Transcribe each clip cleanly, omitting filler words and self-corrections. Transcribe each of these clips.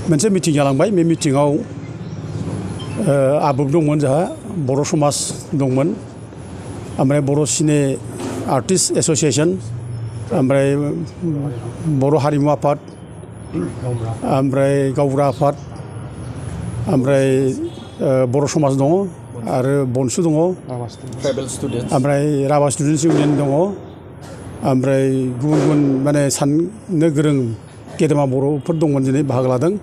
मोनसे मिटिं जालांबाय बे मिटिङाव आबुब दंमोन जोंहा बर' समाज दंमोन ओमफ्राय बर' सिने आर्टिस्ट एस'सिएशन ओमफ्राय बर' हारिमु आफाद ओमफ्राय गावबुरा आफाद ओमफ्राय बर' समाज दङ आरो बनसु दङ ओमफ्राय राभा स्टुडेन्टस इउनियन दङ ओमफ्राय गुबुन गुबुन माने साननो गोरों गेदेमा बर'फोर दंमोन दिनै बाहागो लादों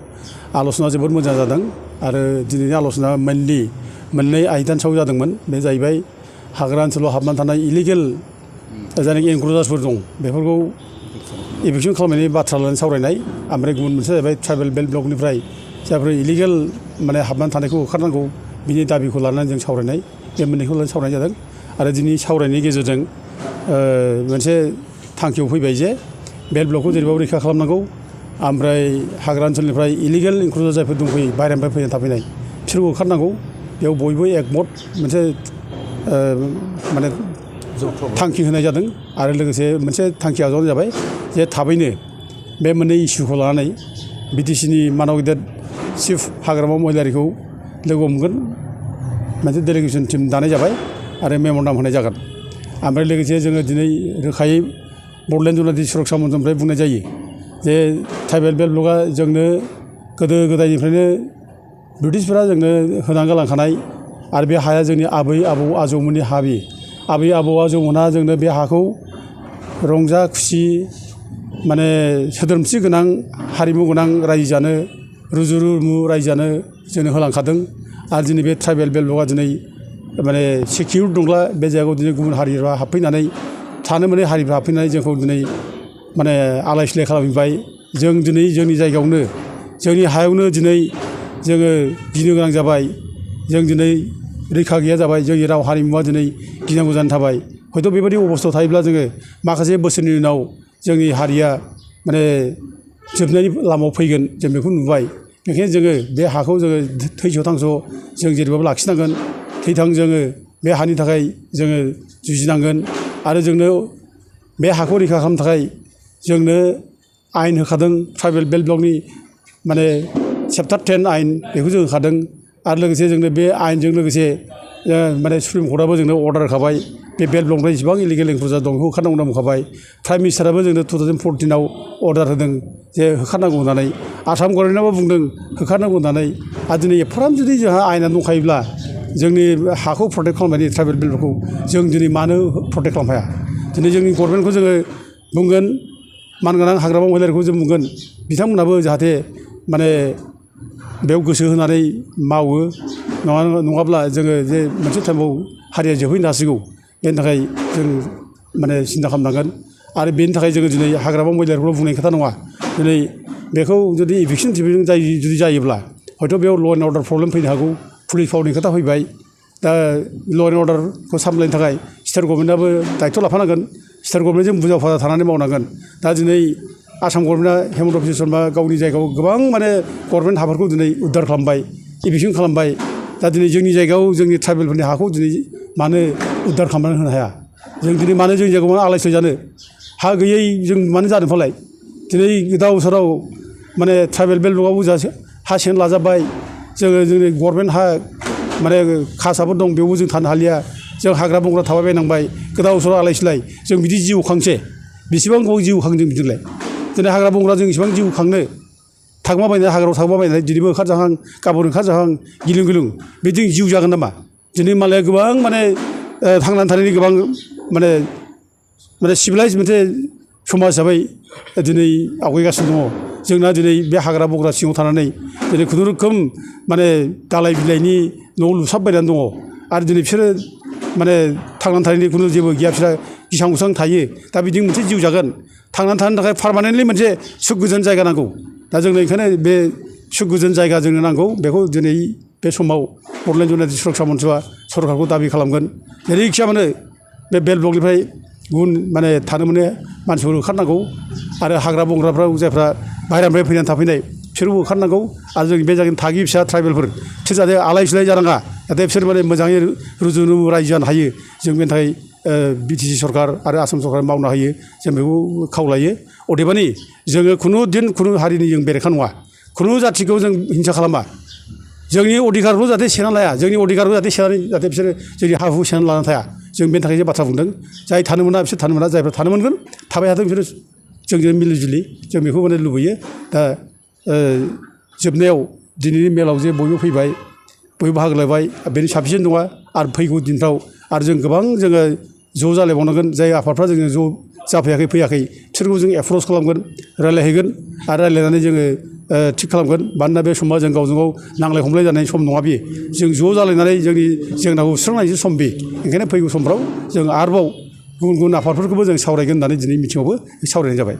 आल'सना जोबोद मोजां जादों आरो दिनैनि आल'सना मेनलि मोननै आयदानि सायाव जादोंमोन बे जाहैबाय हाग्रा ओनसोलाव हाबनानै थानाय इलिगेल जायनाखि एनक्ल'जार्सफोर दं बेफोरखौ इभिक्सन खालामनायनि बाथ्रा लानानै सावरायनाय ओमफ्राय गुबुन मोनसे जाहैबाय ट्राइबेल बेल्ट ब्लकनिफ्राय जायफोर इलिगेल माने हाबनानै थानायखौ होखारनांगौ बिनि दाबिखौ लानानै जों सावरायनाय बे मोननैखौ लानानै सावरायनाय जादों आरो दिनै सावरायनायनि गेजेरजों मोनसे थांखियाव फैबाय जे बेल्ट ब्लकखौ जेरैबाबो रैखा खालामनांगौ ओमफ्राय हाग्रा ओनसोलनिफ्राय इलिगेल एनक्ल'जार जायफोर दंफैयो बाहेरानिफ्राय फैनानै थाफैनाय बिसोरखौ होखारनांगौ बेयाव बयबो एकमत मोनसे माने थांखि होनाय जादों आरो लोगोसे मोनसे थांखि आजावनाय जाबाय जे थाबैनो बे मोननै इस्युखौ लानानै बिटिसिनि मानाव गेदेर चिफ हाग्रामा महिलारिखौ लोगो हमगोन मोनसे डेलिगेसन टिम दानाय जाबाय आरो मेम'रेन्डाम होनाय जागोन ओमफ्राय लोगोसे जोङो दिनै रोखायै बड'लेण्ड जुनादि सुरक्षा मन्थ्रनिफ्राय बुंनाय जायो जे ट्राइबेल बेल्ट ब्लकआ जोंनो गोदो गोदायनिफ्रायनो ब्रिटिशफोरा जोंनो होनानै गालांखानाय आरो बे हाया जोंनि आबै आबौ आजौमोननि हा बि आबै आबौ आजौमोनहा जोंनो बे हाखौ रंजा खुसि माने सोद्रोमथि गोनां हारिमु गोनां रायजो जानो रुजु रुमु रायजो जानो जोंनो होलांखादों आरो दिनै बे ट्राइबेल बेल्ट ब्लकआ दिनै माने सिकिउर दंब्ला बे जायगायाव दिनै गुबुन हारिफ्रा हाबफैनानै थानो मोनै हारिफ्रा हाबफैनानै जोंखौ दिनै माने आलाय सिलाय खालामबाय जों दिनै जोंनि जायगायावनो जोंनि हायावनो दिनै जोङो गिनो गोनां जाबाय जों दिनै रैखा गैया जाबाय जोंनि राव हारिमुवा दिनै गिनांगौ जानानै थाबाय हयथ' बेबायदि अबस्थायाव थायोब्ला जोङो माखासे बोसोरनि उनाव जोंनि हारिया माने जोबनायनि लामायाव फैगोन जों बेखौ नुबाय बेखायनो जोङो बे हाखौ जोङो थैस' थांस' जों जेरैबाबो लाखिनांगोन थैथां जोङो बे हानि थाखाय जोङो जुजिनांगोन आरो जोंनो बे हाखौ रैखा खालामनो थाखाय जोंनो आयेन होखादों ट्राइबेल बेल्ट ब्लकनि माने चेप्टार 10 आयेन बेखौ जों होखादों आरो लोगोसे जोंनो बे आयेनजों लोगोसे माने सुप्रिम कर्टआबो जोंनो अर्डार होखाबाय बे बेल्ट ब्लकनिफ्राय जेसेबां इलिगेल एनक्ल'जार दं बेखौ होखारनांगौ होनना बुंखाबाय प्राइम मिनिस्टाराबो जोंनो 2014 अर्डार होदों जे होखारनांगौ होननानै आसाम गभर्नमेन्टआबो बुंदों होखारनांगौ होननानै आरो दिनै एफाराब जुदि जोंहा आयेना दंखायोब्ला जोंनि हाखौ प्रटेक्ट खालामनायनि ट्राइबेल बेल्ट ब्लकखौ जों दिनै मानो प्रटेक्ट खालामनो हाया दिनै जोंनि गभर्नमेन्टखौ जोङो बुंगोन मानगोनां हाग्रामा महिलारिखौ जों बुंगोन बिथांमोनाबो जाहाथे माने बेयाव गोसो होनानै मावो नङाब्ला जोङो जे मोनसे टाइमाव हारिया जोबहैनो हासिगौ बेनि थाखाय जों माने सिन्था खालामनांगोन आरो बेनि थाखाय जोङो दिनै हाग्रामा महिलारिखौल' बुंनाय खोथा नङा दिनै बेखौ जुदि इभिक्सन जुदि जायोब्ला हयथ' बेयाव ल' एन्ड अर्डार प्रब्लेम फैनो हागौ पुलिस पावारनि खोथा फैबाय दा ल' एन्ड अर्डारखौ सामलायनो थाखाय स्टेट गभर्नमेन्टआबो दायथ' लाफानांगोन स्टेट गभर्नमेन्टजों बुजा फाजा थानानै मावनांगोन दा दिनै आसाम गभर्नमेन्टआ हेमन्त बिश्व शर्मा गावनि जायगायाव गोबां माने गभर्नमेन्ट हाफोरखौ दिनै उद्धार खालामबाय इभिक्सन खालामबाय दा दिनै जोंनि जायगायाव जोंनि ट्राइबेलफोरनि हाखौ दिनै मानो उद्धार खालामनानै होनो हाया जों दिनै मानो जोंनि जायगायाव मानो आलाय सिलाय जानो हा गैयै जों मानो जादों फालाय दिनै गोदाव सोराव माने ट्राइबेल बेल्ट ब्लकआवबो हा सेन लाजाबाय जोङो जोंनि गभर्नमेन्ट हा माने खासाफोर दं बेयावबो जों थानो हालिया जों हाग्रा बंग्रा थाबाय बायनांबाय गोदाव सोराव आलाय सिलाय जों बिदि जिउ खांसे बेसेबां गोबाव जिउ खांदों बिदिलाय दिनै हाग्रा बंग्रा जों इसेबां जिउ खांनो थांबाबायनानै हाग्रायाव थांबाबायनानै दिनैबो ओंखारजाहां गाबोन ओंखारजाहां गिलुं गिलुं बिदि जिउ जागोन नामा दिनै मालाया गोबां माने थांनानै थानायनि गोबां माने सिभिलाइज मोनसे समाज हिसाबै दिनै आवगायगासिनो दङ जोंना दिनै बे हाग्रा बंग्रा सिङाव थानानै दिनै खुनुरुखुम माने दालाय बिलाइनि न' लुसाबबायनानै दङ आरो दिनै बिसोरो माने थांनानै थानायनि खुनु जेबो गैया बिसोरा गिसां गुसां थायो दा बिदि मोनसे जिउ जागोन थांनानै थानो थाखाय पारमानेन्टलि मोनसे सुख गोजोन जायगा नांगौ दा जोंनो ओंखायनो बे सुख गोजोन जायगा जोंनो नांगौ बेखौ दिनै बे समाव बड'लेण्ड जुनादि सुरक्षा मन्थ्रिआ सरकारखौ दाबि खालामगोन जेरैखिया मानो बे बेल्ट ब्लकनिफ्राय गुबुन माने थानो मोनै मानसिफोर ओंखारनांगौ आरो हाग्रा बंग्राफ्राव जायफ्रा बाहेरानिफ्राय फैनानै थाफैनाय बिसोरबो ओंखारनांगौ आरो जोंनि बे जायगानि थागिबि फिसा ट्राइबेलफोर बिसोर जाहाथे आलाय सिलाय जानाङा जाहाथे बिसोर माने मोजाङै रुजु रुमु रायजो जानो हायो जों बेनि थाखाय बिटिसि सरकार आरो आसाम सरकार मावनो हायो जों बेखौ खावलायो अदेबानि जोङो खुनु दिन खुनु हारिनि जों बेरेखा नङा खुनु जाथिखौ जों हिंसा खालामा जोंनि अधिकारखौ जाहाथे सेना लाया जोंनि अधिकारखौ जाहाथे सेनानै जाहाथे बिसोरो जोंनि हा हु सेनानै लानानै थाया जों बेनि थाखाय जे बाथ्रा बुंदों जाय थानो मोना बिसोर थानो मोना जायफ्रा थानो मोनगोन थाबाय थाथों बिसोरो जोंजों मिलि जुलि जों बेखौ माने लुबैयो दा जोबनायाव दिनैनि मेलाव जे बयबो फैबाय बयबो बाहागो लाबाय बेनि साबसिन नङा आरो फैगौ दिनफ्राव आरो जों गोबां जोङो ज' जालायबावनांगोन जाय आफादफ्रा जोङो ज' जाफैयाखै फैयाखै बिसोरखौ जों एप्रस खालामगोन रायज्लायहैगोन आरो रायज्लायनानै जोङो थिग खालामगोन मानोना बे समा जों गावजों गाव नांलाय खमलाय जानायनि सम नङा बेयो जों ज' जालायनानै जोंनि जेंनाखौ सुस्रांनायनि सम बे ओंखायनो फैगौ समफ्राव जों आरोबाव गुबुन गुबुन आफादफोरखौबो जों सावरायगोन होननानै दिनै मिथिङावबो सावरायनाय जाबाय